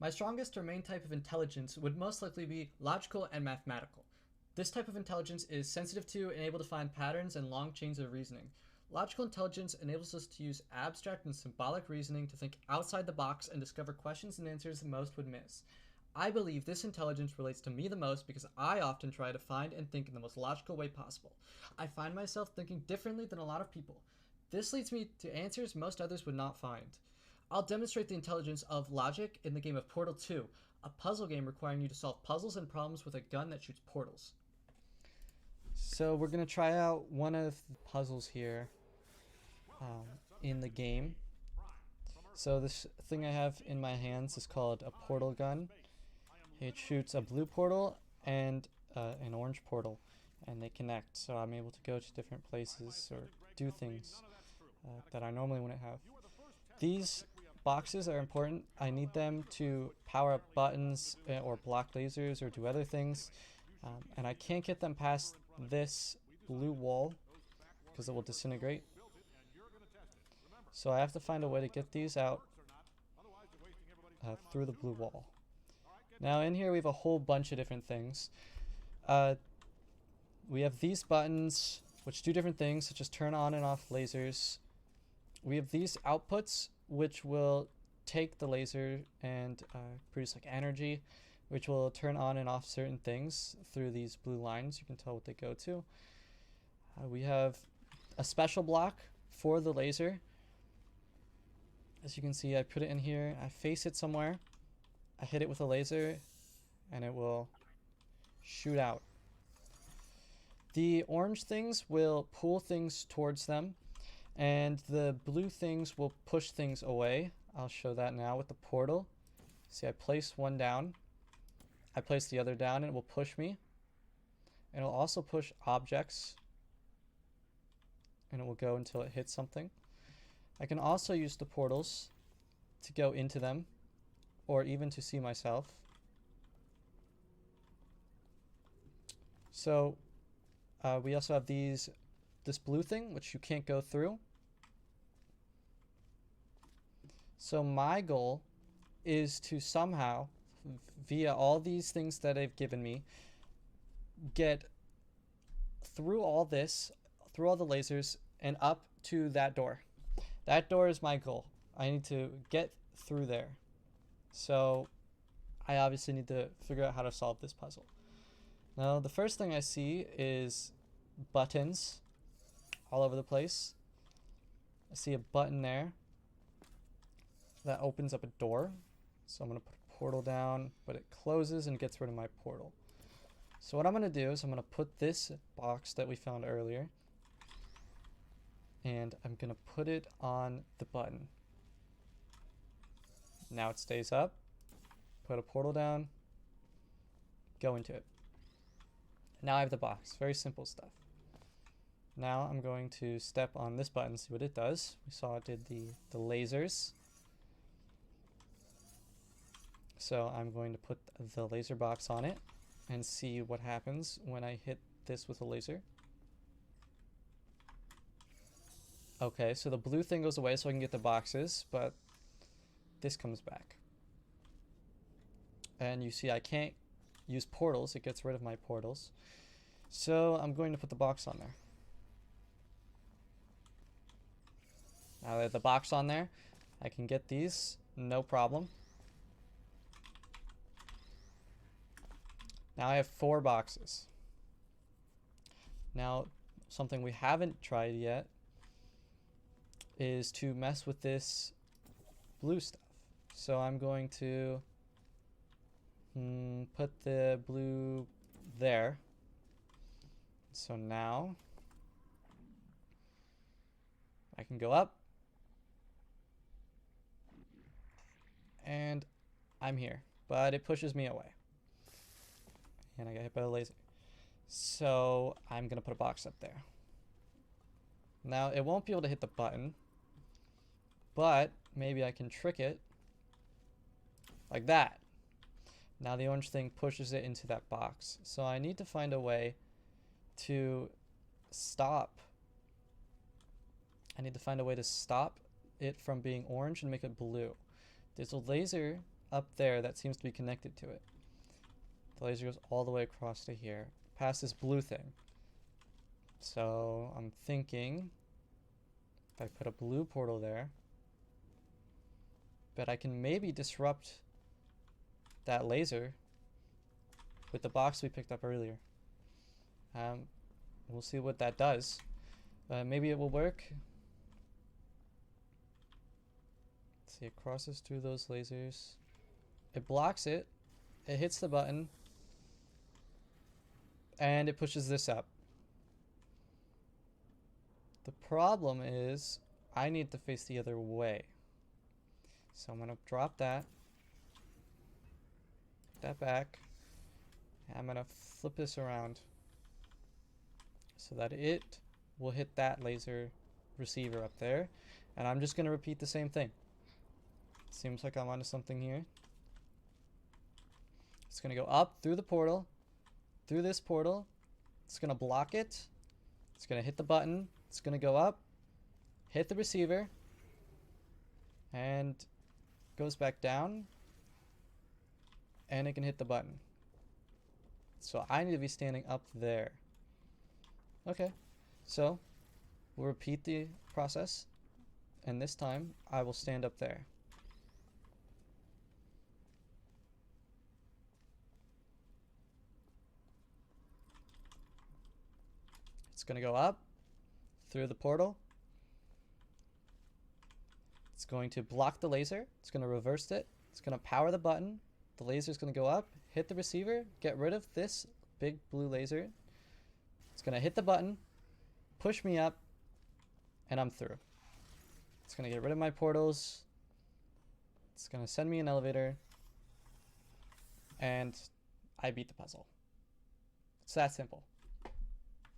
My strongest or main type of intelligence would most likely be logical and mathematical. This type of intelligence is sensitive to and able to find patterns and long chains of reasoning. Logical intelligence enables us to use abstract and symbolic reasoning to think outside the box and discover questions and answers that most would miss. I believe this intelligence relates to me the most because I often try to find and think in the most logical way possible. I find myself thinking differently than a lot of people. This leads me to answers most others would not find. I'll demonstrate the intelligence of logic in the game of Portal 2, a puzzle game requiring you to solve puzzles and problems with a gun that shoots portals. So we're going to try out one of the puzzles here in the game. So this thing I have in my hands is called a portal gun. It shoots a blue portal and an orange portal, and they connect. So I'm able to go to different places or do things that I normally wouldn't have. These boxes are important. I need them to power up buttons or block lasers or do other things. And I can't get them past this blue wall because it will disintegrate. So I have to find a way to get these out through the blue wall. Now in here we have a whole bunch of different things. We have these buttons which do different things, such as turn on and off lasers. We have these outputs which will take the laser and produce like energy, which will turn on and off certain things through these blue lines. You can tell what they go to. We have a special block for the laser. As you can see, I put it in here, I face it somewhere, I hit it with a laser, and it will shoot out. The orange things will pull things towards them, and the blue things will push things away. I'll show that now with the portal. See, I place one down, I place the other down, and it will push me. And it'll also push objects, and it will go until it hits something. I can also use the portals to go into them, or even to see myself. So we also have this blue thing, which you can't go through. So my goal is to somehow, via all these things that they've given me, get through all this, through all the lasers, and up to that door. That door is my goal. I need to get through there. So I obviously need to figure out how to solve this puzzle. Now, the first thing I see is buttons all over the place. I see a button there that opens up a door. So I'm going to put a portal down, but it closes and gets rid of my portal. So what I'm going to do is I'm going to put this box that we found earlier, and I'm going to put it on the button. Now it stays up. Put a portal down. Go into it. Now I have the box. Very simple stuff. Now I'm going to step on this button, see what it does. We saw it did the lasers. So I'm going to put the laser box on it and see what happens when I hit this with a laser. Okay, so the blue thing goes away so I can get the boxes, but this comes back. And you see I can't use portals. It gets rid of my portals. So I'm going to put the box on there. Now that I have the box on there, I can get these, no problem. Now I have 4 boxes. Now, something we haven't tried yet is to mess with this blue stuff. So I'm going to put the blue there. So now I can go up, and I'm here, but it pushes me away, and I get hit by the laser. So I'm gonna put a box up there. Now it won't be able to hit the button, but maybe I can trick it like that. Now the orange thing pushes it into that box. So I need to find a way to stop. I need to find a way to stop it from being orange and make it blue. There's a laser up there that seems to be connected to it. The laser goes all the way across to here, past this blue thing. So I'm thinking if I put a blue portal there, but I can maybe disrupt that laser with the box we picked up earlier. We'll see what that does. Maybe it will work. Let's see, it crosses through those lasers. It blocks it. It hits the button. And it pushes this up. The problem is I need to face the other way. So I'm going to drop that. Put that back. And I'm going to flip this around so that it will hit that laser receiver up there. And I'm just going to repeat the same thing. Seems like I'm onto something here. It's going to go up through the portal, through this portal. It's going to block it. It's going to hit the button. It's going to go up, hit the receiver, and goes back down, and it can hit the button. So I need to be standing up there. Okay, so we'll repeat the process, and this time I will stand up there. It's going to go up through the portal. It's going to block the laser. It's going to reverse it. It's going to power the button. The laser is going to go up, hit the receiver, get rid of this big blue laser. It's going to hit the button, push me up, and I'm through. It's going to get rid of my portals. It's going to send me an elevator, and I beat the puzzle. It's that simple.